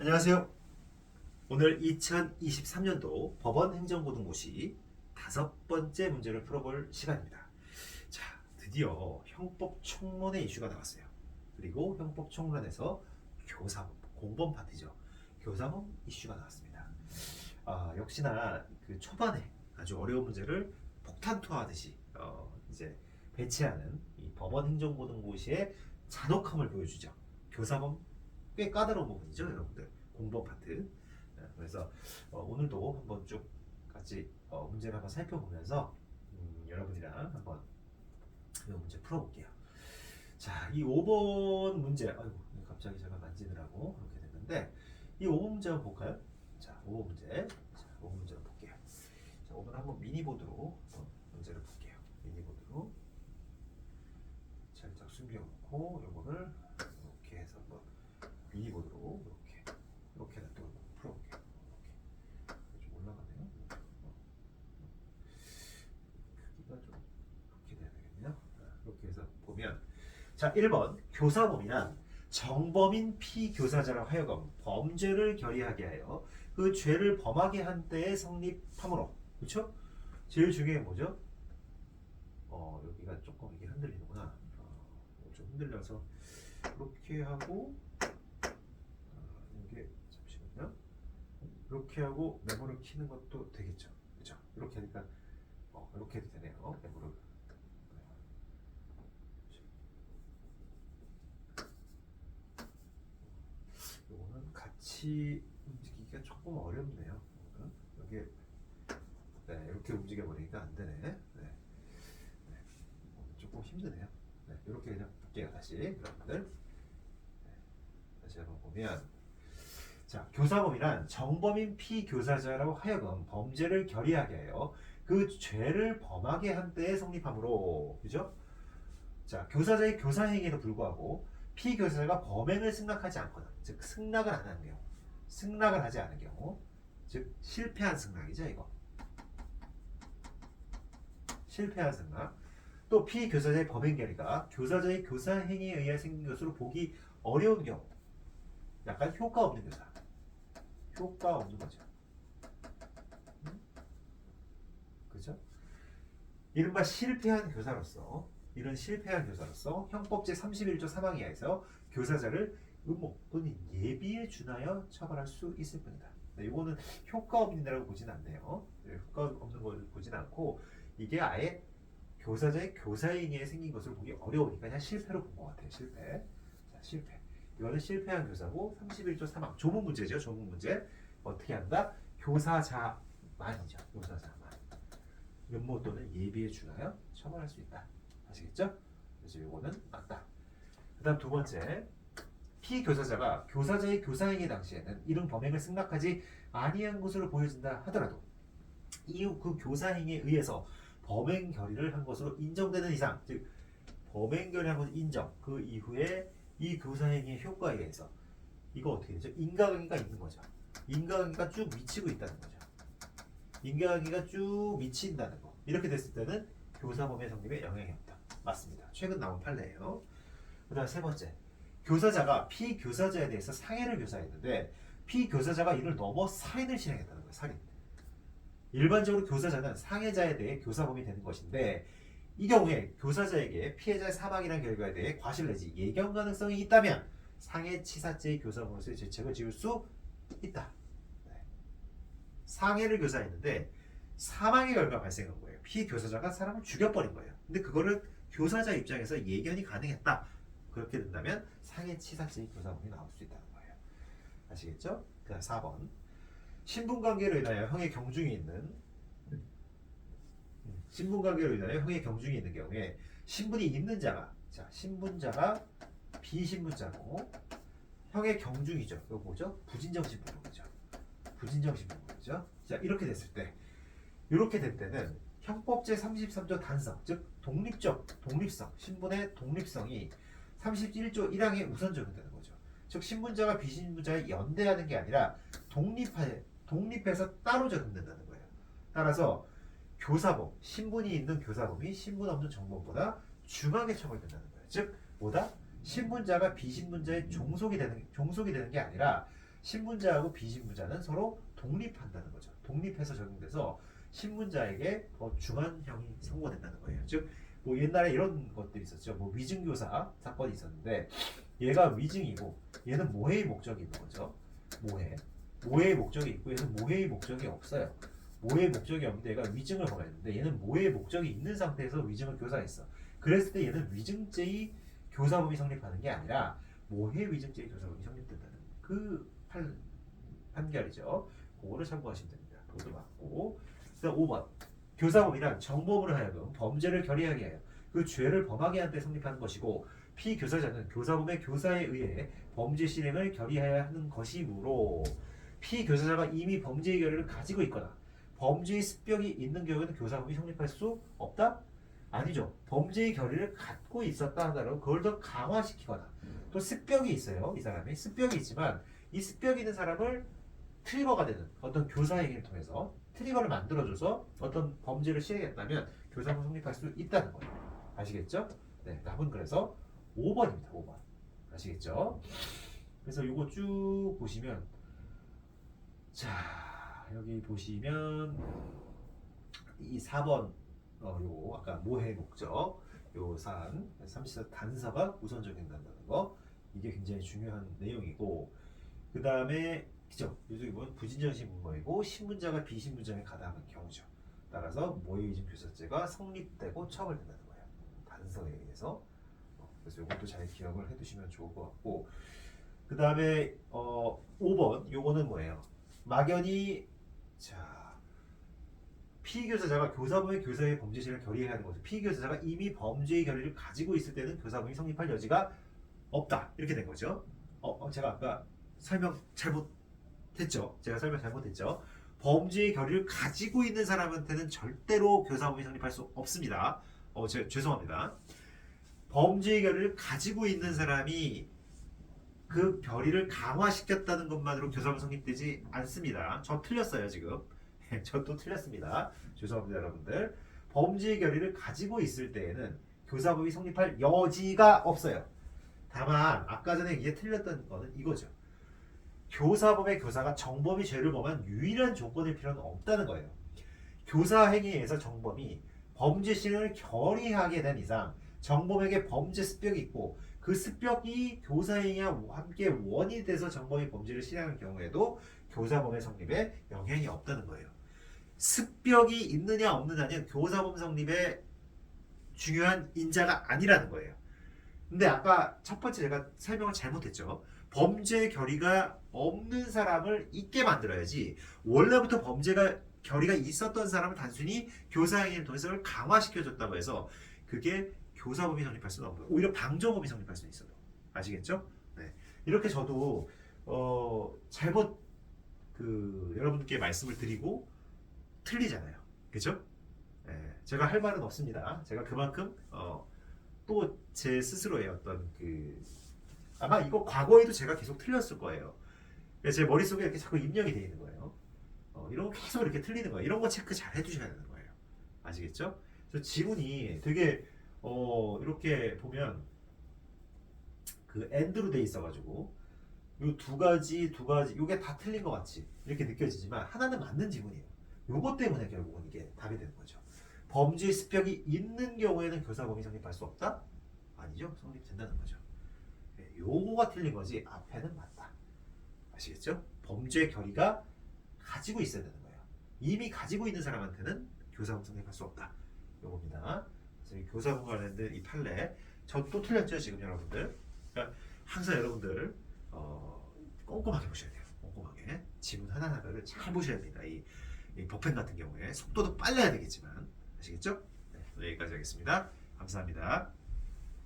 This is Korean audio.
안녕하세요. 오늘 2023년도 법원 행정고등고시 5번째 문제를 풀어볼 시간입니다. 자, 드디어 형법총론의 이슈가 나왔어요. 그리고 형법총론에서 교사법, 공범 파트죠. 교사법 이슈가 나왔습니다. 역시나 그 초반에 아주 어려운 문제를 폭탄 투하하듯이 이제 배치하는 이 법원 행정고등고시의 잔혹함을 보여주죠. 교사법 꽤 까다로운 부분이죠, 여러분들. 공법 파트. 그래서 오늘도 한번 쭉 같이 문제를 한번 살펴보면서 여러분이랑 한번 이 문제 풀어볼게요. 자, 이 5번 문제, 아이고, 갑자기 제가 만지느라고 그렇게 됐는데, 이 5번 문제 한번 볼까요? 자, 5번 문제. 자, 5번 문제를 볼게요. 자, 5번 한번 미니보드로 문제를 볼게요. 미니보드로. 살짝 숨겨놓고, 요거를 이렇게 해서 한번 미니보드로 이렇게 또 풀어볼게요. 이렇게 좀 올라가네요. 크기가 좀 이렇게 돼야 되겠네요. 이렇게 해서 보면, 자, 1번 교사범이란 정범인 피교사자라 하여금 범죄를 결의하게 하여 그 죄를 범하게 한 때에 성립하므로. 그렇죠? 제일 중요한 게 뭐죠? 여기가 조금 이게 흔들리는구나. 좀 흔들려서 이렇게 하고 이게 잠시만요. 이렇게 하고 메모를 키는 것도 되겠죠. 그죠? 이렇게 하니까 이렇게 해도 되네요. 메모를. 이거는 같이 움직이기가 조금 어렵네요. 여기 이렇게 움직여 버리니까 안 되네. 네. 조금 힘드네요. 네, 이렇게 그냥 볼게요. 다시 여러분들. 다시 한번 보면, 자, 교사범이란 정범인 피교사자라고 하여금 범죄를 결의하게 하여 그 죄를 범하게 한 때에 성립하므로. 그죠? 자, 교사자의 교사행위에도 불구하고 피교사자가 범행을 승낙하지 않거나, 즉 승낙을 안 하는 경우, 승낙을 하지 않은 경우, 즉 실패한 승낙이죠. 이거 실패한 승낙. 또 피교사자의 범행 결의가 교사자의 교사행위에 의해 생긴 것으로 보기 어려운 경우, 약간 효과 없는 교사, 효과 없는 거죠. 그죠? 이른바 실패한 교사로서, 이런 실패한 교사로서 형법 제31조 3항 이하에서 교사자를 의무 또는 예비에 준하여 처벌할 수 있을 뿐이다. 네, 이거는 효과 없는다라고 보진 않네요. 네, 효과 없는 걸 보진 않고, 이게 아예 교사자의 교사행위에 생긴 것을 보기 어려우니까 그냥 실패로 본 것 같아요. 실패. 자, 실패. 이거는 실패한 교사고 31조 3항 조문 문제죠. 조문 문제. 어떻게 한다? 교사자만이죠. 교사자만. 면모 또는 예비에 준하여 처벌할 수 있다. 아시겠죠? 그래서 이거는 맞다. 그 다음 두 번째. 피교사자가 교사자의 교사행위 당시에는 이런 범행을 승낙하지 아니한 것으로 보여진다 하더라도 이후 그 교사행위에 의해서 범행 결의를 한 것으로 인정되는 이상, 즉 범행 결의한 것을 인정, 그 이후에 이 교사행위의 효과에 의해서 이거 어떻게 되죠? 인과관계가 있는 거죠. 인과관계가 쭉 미치고 있다는 거죠. 인과관계가 쭉 미친다는 거. 이렇게 됐을 때는 교사범의 성립에 영향이 없다. 맞습니다. 최근 나온 판례예요. 그 다음 세 번째. 교사자가 피교사자에 대해서 상해를 교사했는데 피교사자가 이를 넘어 살인을 실행했다는 거예요. 살인. 일반적으로 교사자는 상해자에 대해 교사범이 되는 것인데, 이 경우에 교사자에게 피해자의 사망이라는 결과에 대해 과실 내지 예견 가능성이 있다면 상해치사죄의 교사범으로서의 죄책을 지을 수 있다. 네. 상해를 교사했는데 사망의 결과가 발생한 거예요. 피교사자가 사람을 죽여버린 거예요. 근데 그거를 교사자 입장에서 예견이 가능했다. 그렇게 된다면 상해치사죄의 교사범이 나올 수 있다는 거예요. 아시겠죠? 그 다음 4번. 신분관계로 인하여 형의 경중이 있는 경우에 신분이 있는 자가, 자, 신분자가 비신분자고 형의 경중이죠. 이거 뭐죠? 부진정 신분이죠. 부진정 신분이죠. 자, 이렇게 됐을 때, 이렇게 될 때는 형법 제33조 단성, 즉 독립성, 신분의 독립성이 31조 1항에 우선 적용되는 거죠. 즉 신분자가 비신분자에 연대하는 게 아니라 독립해서 따로 적용된다는 거예요. 따라서 교사범, 신분이 있는 교사범이 신분 없는 정범보다 중하게 처벌된다는 거예요. 즉 뭐다? 신분자가 비신분자의 종속이 되는 게 아니라 신문자하고 비신문자는 서로 독립한다는 거죠. 독립해서 적용돼서 신문자에게 더 중한형이 선고된다는 거예요. 즉, 뭐 옛날에 이런 것들이 있었죠. 뭐 위증교사 사건이 있었는데 얘가 위증이고 얘는 모해의 목적이 있는 거죠. 모해의 목적이 있고 얘는 모해의 목적이 없어요. 모해의 목적이 없는데 얘가 위증을 범했는데 얘는 모해의 목적이 있는 상태에서 위증을 교사했어. 그랬을 때 얘는 위증죄의 교사범이 성립하는 게 아니라 모해 위증죄의 교사범이 성립된다는 그 판결이죠. 그거를 참고하시면 됩니다. 그것도 맞고. 그다음 5번. 교사범이란 정범으로 하여금 범죄를 결의하게 하여 그 죄를 범하게 한 데 성립하는 것이고 피교사자는 교사범의 교사에 의해 범죄 실행을 결의하여야 하는 것이므로 피교사자가 이미 범죄의 결의를 가지고 있거나 범죄의 습벽이 있는 경우에는 교사범이 성립할 수 없다? 아니죠. 범죄의 결의를 갖고 있었다 하더라도 그걸 더 강화시키거나 또 습벽이 있어요. 이 사람이 습벽이 있지만 이 습벽이 있는 사람을 트리거가 되는 어떤 교사 행위를 통해서 트리거를 만들어줘서 어떤 범죄를 시행했다면 교사범 성립할 수 있다는 거예요. 아시겠죠? 네, 답은 그래서 5번입니다. 5번. 아시겠죠? 그래서 이거 쭉 보시면 자 여기 보시면 이 4번 요 아까 모해 목적 요 사안 34 단서가 우선 적용된다는 거 이게 굉장히 중요한 내용이고 그 다음에 그죠? 여기 보면 부진정신 문법이고 신문자가 비신문자에 가담한 경우죠. 따라서 모해위증 교사죄가 성립되고 처벌된다는 거예요. 단서에 의해서. 그래서 이것도 잘 기억을 해두시면 좋을 것 같고 그 다음에 5번 요거는 뭐예요? 막연히 자 피교사자가 교사범의 교사의 범죄 실행을 결의해야 하는 거죠. 피교사자가 이미 범죄의 결의를 가지고 있을 때는 교사범이 성립할 여지가 없다 이렇게 된 거죠. 제가 아까 설명 잘못했죠. 범죄의 결의를 가지고 있는 사람한테는 절대로 교사범이 성립할 수 없습니다. 죄송합니다. 범죄의 결의를 가지고 있는 사람이 그 결의를 강화시켰다는 것만으로 교사범 성립되지 않습니다. 저 틀렸어요 지금. 저 또 틀렸습니다. 죄송합니다 여러분들. 범죄의 결의를 가지고 있을 때에는 교사범이 성립할 여지가 없어요. 다만 아까 전에 이게 틀렸던 거는 이거죠. 교사범의 교사가 정범이 죄를 범한 유일한 조건일 필요는 없다는 거예요. 교사 행위에서 정범이 범죄 실행을 결의하게 된 이상 정범에게 범죄 습벽이 있고 그 습벽이 교사 행위와 함께 원이 돼서 정범이 범죄를 실행한 경우에도 교사범의 성립에 영향이 없다는 거예요. 습벽이 있느냐 없느냐는 교사범 성립의 중요한 인자가 아니라는 거예요. 근데 아까 첫 번째 제가 설명을 잘못했죠. 범죄 결의가 없는 사람을 있게 만들어야지 원래부터 범죄가 결의가 있었던 사람을 단순히 교사 행위를 통해서 강화시켜줬다고 해서 그게 교사범이 성립할 수는 없고요. 오히려 방조범이 성립할 수는 있어요. 아시겠죠? 네. 이렇게 저도 잘못 여러분께 말씀을 드리고 틀리잖아요. 그죠? 네. 제가 할 말은 없습니다. 제가 그만큼 또 제 스스로의 어떤 아마 이거 과거에도 제가 계속 틀렸을 거예요. 제 머릿속에 이렇게 자꾸 입력이 되어 있는 거예요. 이런 거 계속 이렇게 틀리는 거예요. 이런 거 체크 잘 해주셔야 되는 거예요. 아시겠죠? 저 지문이 되게 이렇게 보면 그 엔드로 돼 있어가지고 요 두 가지 요게 다 틀린 것 같이 이렇게 느껴지지만 하나는 맞는 지문이에요. 요것 때문에 결국은 이게 답이 되는 거죠. 범죄 습벽이 있는 경우에는 교사범이 성립할 수 없다? 아니죠. 성립된다는 거죠. 요거가 틀린 거지 앞에는 맞다. 아시겠죠? 범죄 결의가 가지고 있어야 되는 거예요. 이미 가지고 있는 사람한테는 교사범 성립할 수 없다. 요겁니다. 그래서 이 교사범과 관련된 이 판례 저 또 틀렸죠 지금 여러분들. 그러니까 항상 여러분들 꼼꼼하게 보셔야 돼요. 꼼꼼하게 지문 하나하나를 잘 보셔야 됩니다. 이 버펜 같은 경우에 속도도 빨라야 되겠지만 아시겠죠? 네, 여기까지 하겠습니다. 감사합니다.